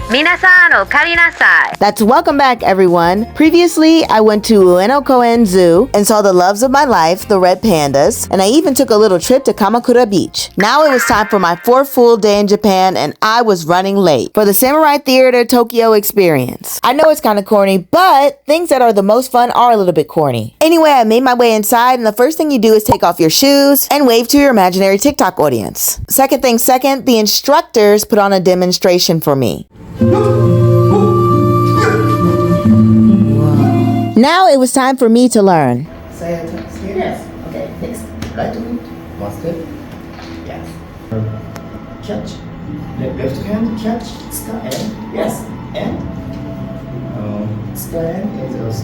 Minasan o karinasai. That's welcome back, everyone. Previously, I went to Ueno Koen Zoo and saw the loves of my life, the red pandas, and I even took a little trip to Kamakura Beach. Now it was time for my fourth full day in Japan, and I was running late for the Samurai Theater Tokyo experience. I know it's kind of corny, but things that are the most fun are a little bit corny. Anyway, I made my way inside, and the first thing you do is take off your shoes and wave to your imaginary TikTok audience. Second thing second, the instructors put on a demonstration for me. Now it was time for me to learn. Yes. Okay. Next. Right to me. One step. Yes. Catch. Left hand. Catch. Sky and yes. And sky and is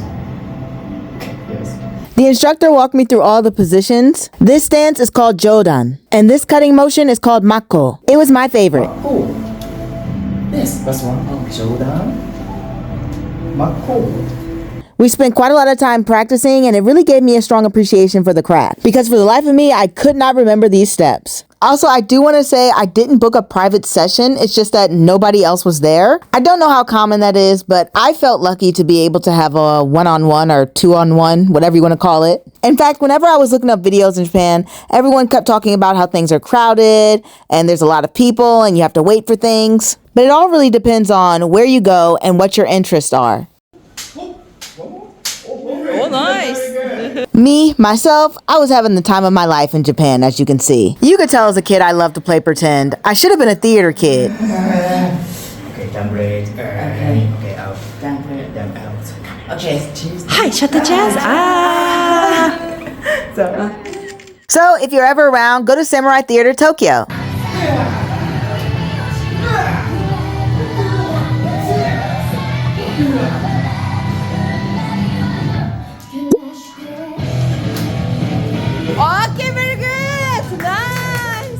yes. The instructor walked me through all the positions. This stance is called Jodan, and this cutting motion is called Mako. It was my favorite. Oh. Yes. Last one. Jodan. Mako. We spent quite a lot of time practicing, and it really gave me a strong appreciation for the craft, because for the life of me, I could not remember these steps. Also, I do want to say I didn't book a private session. It's just that nobody else was there. I don't know how common that is, but I felt lucky to be able to have a one-on-one or two-on-one, whatever you want to call it. In fact, whenever I was looking up videos in Japan, everyone kept talking about how things are crowded and there's a lot of people and you have to wait for things. But it all really depends on where you go and what your interests are. Oh, nice. Me, myself, I was having the time of my life in Japan, as you can see. You could tell as a kid I loved to play pretend. I should have been a theater kid. Okay, jump right. Okay, out. Jump out. Okay, cheese. Hi, shut the jazz. So, if you're ever around, go to Samurai Theater Tokyo. Okay, very good. Nice.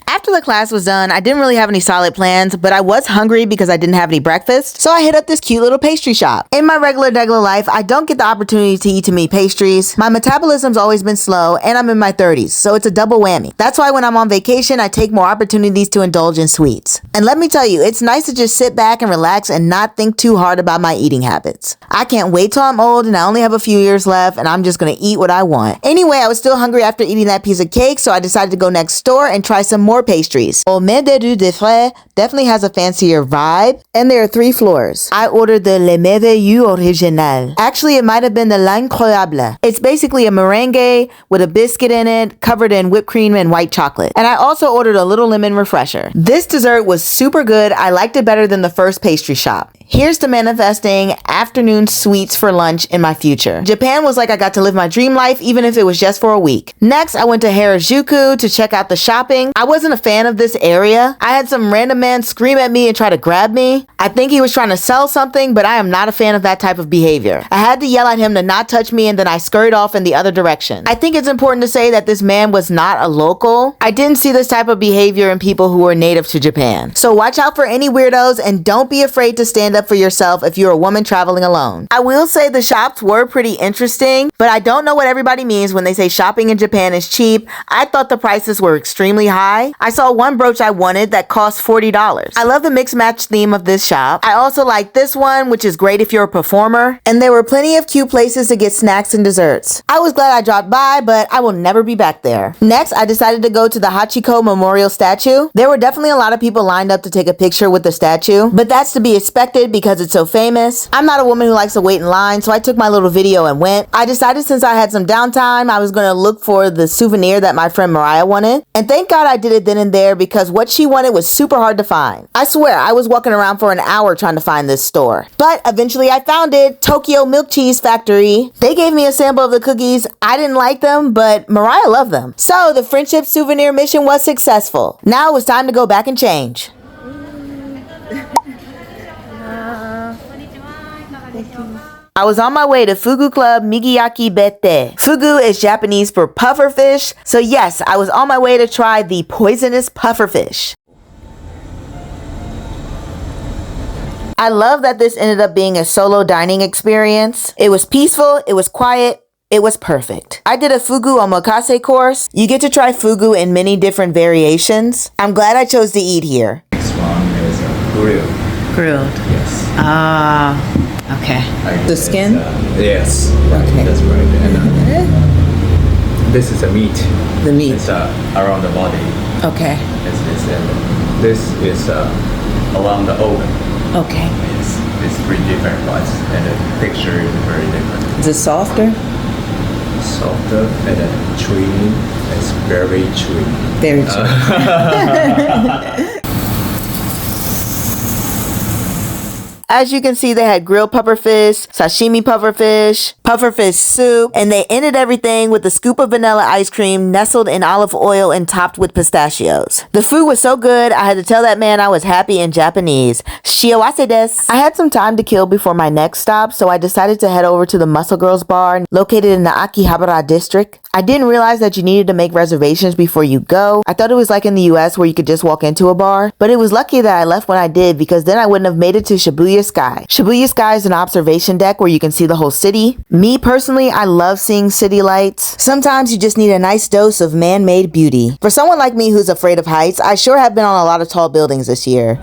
After the class was done, I didn't really have any solid plans, but I was hungry because I didn't have any breakfast, so I hit up this cute little pastry shop. In my regular life, I don't get the opportunity to eat too many pastries. My metabolism's always been slow, and I'm in my 30s, so it's a double whammy. That's why when I'm on vacation, I take more opportunities to indulge in sweets. And let me tell you, it's nice to just sit back and relax and not think too hard about my eating habits. I can't wait till I'm old and I only have a few years left, and I'm just gonna eat what I want. Anyway, I was still hungry after eating that piece of cake, so I decided to go next door and try some more pastries. Au Main des Rue des Frères definitely has a fancier vibe, and there are 3 floors. I ordered the Le Merveilleux Original. Actually, it might have been the L'Incroyable. It's basically a meringue with a biscuit in it, covered in whipped cream and white chocolate. And I also ordered a little lemon refresher. This dessert was super good. I liked it better than the first pastry shop. Here's to manifesting afternoon sweets for lunch in my future. Japan was like I got to live my dream life, even if it was just for a week. Next, I went to Harajuku to check out the shopping. I wasn't a fan of this area. I had some random man scream at me and try to grab me. I think he was trying to sell something, but I am not a fan of that type of behavior. I had to yell at him to not touch me, and then I scurried off in the other direction. I think it's important to say that this man was not a local. I didn't see this type of behavior in people who were native to Japan. So watch out for any weirdos, and don't be afraid to stand up for yourself if you're a woman traveling alone. I will say the shops were pretty interesting, but I don't know what everybody means when they say shopping in Japan is cheap. I thought the prices were extremely high. I saw one brooch I wanted that cost $40. I love the mix match theme of this shop. I also like this one, which is great if you're a performer. And there were plenty of cute places to get snacks and desserts. I was glad I dropped by, but I will never be back there. Next, I decided to go to the Hachiko Memorial Statue. There were definitely a lot of people lined up to take a picture with the statue, but that's to be expected because it's so famous. I'm not a woman who likes to wait in line, so I took my little video and went. I decided since I had some downtime, I was going to look for the souvenir that my friend Mariah wanted. And thank God I did it then and there, because what she wanted was super hard to find. I swear, I was walking around for an hour trying to find this store. But eventually I found it, Tokyo Milk Cheese Factory. They gave me a sample of the cookies. I didn't like them, but Mariah loved them. So the friendship souvenir mission was successful. Now it was time to go back and change. I was on my way to Fugu Club Migiyaki Bete. Fugu is Japanese for pufferfish, so yes, I was on my way to try the poisonous pufferfish. I love that this ended up being a solo dining experience. It was peaceful, it was quiet, it was perfect. I did a fugu omakase course. You get to try fugu in many different variations. I'm glad I chose to eat here. Next one is grill. Grilled. Yes. Ah, okay. The skin? Yes. Okay. That's right. And this is the meat. The meat. It's around the body. Okay. And this is around the oven. Okay. It's three different parts, and the texture is very different. Is it softer? Softer and then chewy. It's very chewy. Very chewy. As you can see, they had grilled pufferfish, sashimi pufferfish soup, and they ended everything with a scoop of vanilla ice cream nestled in olive oil and topped with pistachios. The food was so good, I had to tell that man I was happy in Japanese. Shiawase desu. I had some time to kill before my next stop, so I decided to head over to the Muscle Girls bar located in the Akihabara district. I didn't realize that you needed to make reservations before you go. I thought it was like in the US where you could just walk into a bar, but it was lucky that I left when I did because then I wouldn't have made it to Shibuya Sky. Shibuya Sky is an observation deck where you can see the whole city. Me personally, I love seeing city lights. Sometimes you just need a nice dose of man-made beauty. For someone like me who's afraid of heights, I sure have been on a lot of tall buildings this year.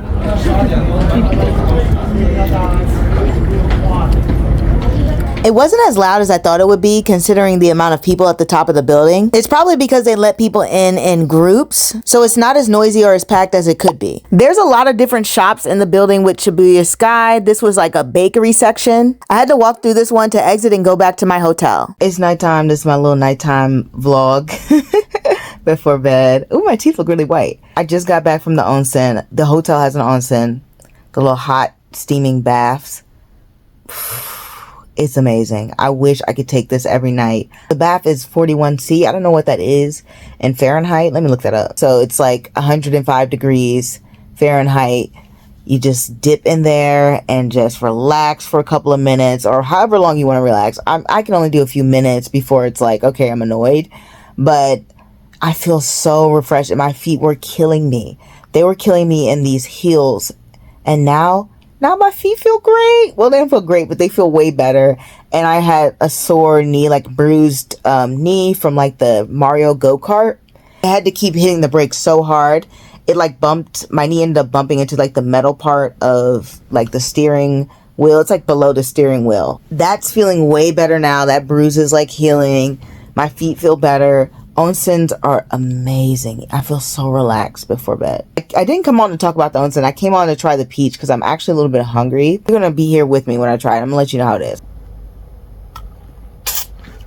It wasn't as loud as I thought it would be considering the amount of people at the top of the building. It's probably because they let people in groups, so it's not as noisy or as packed as it could be. There's a lot of different shops in the building with Shibuya Sky. This was like a bakery section. I had to walk through this one to exit and go back to my hotel. It's nighttime. This is my little nighttime vlog before bed. Ooh, my teeth look really white. I just got back from the onsen. The hotel has an onsen. The little hot steaming baths. It's amazing. I wish I could take this every night. The bath is 41°C. I don't know what that is in Fahrenheit. Let me look that up. So it's like 105 degrees Fahrenheit. You just dip in there and just relax for a couple of minutes or however long you want to relax. I can only do a few minutes before it's like, okay, I'm annoyed. But I feel so refreshed and my feet were killing me. They were killing me in these heels. And now my feet feel great. Well, they don't feel great, but they feel way better. And I had a sore knee, like bruised knee from like the Mario go-kart. I had to keep hitting the brakes so hard. It like bumped, my knee ended up bumping into like the metal part of like the steering wheel. It's like below the steering wheel. That's feeling way better now. That bruise is like healing. My feet feel better. Onsens are amazing. I feel so relaxed before bed. I didn't come on to talk about the onsen. I came on to try the peach because I'm actually a little bit hungry. You're going to be here with me when I try it. I'm going to let you know how it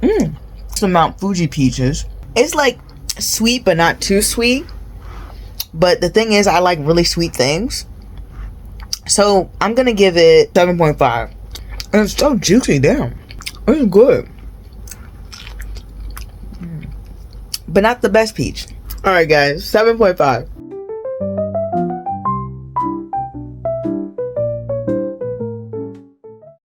is. Some Mount Fuji peaches. It's like sweet but not too sweet. But the thing is, I like really sweet things. So I'm going to give it 7.5. And it's so juicy. Damn. It's good. But not the best peach. Alright guys, 7.5.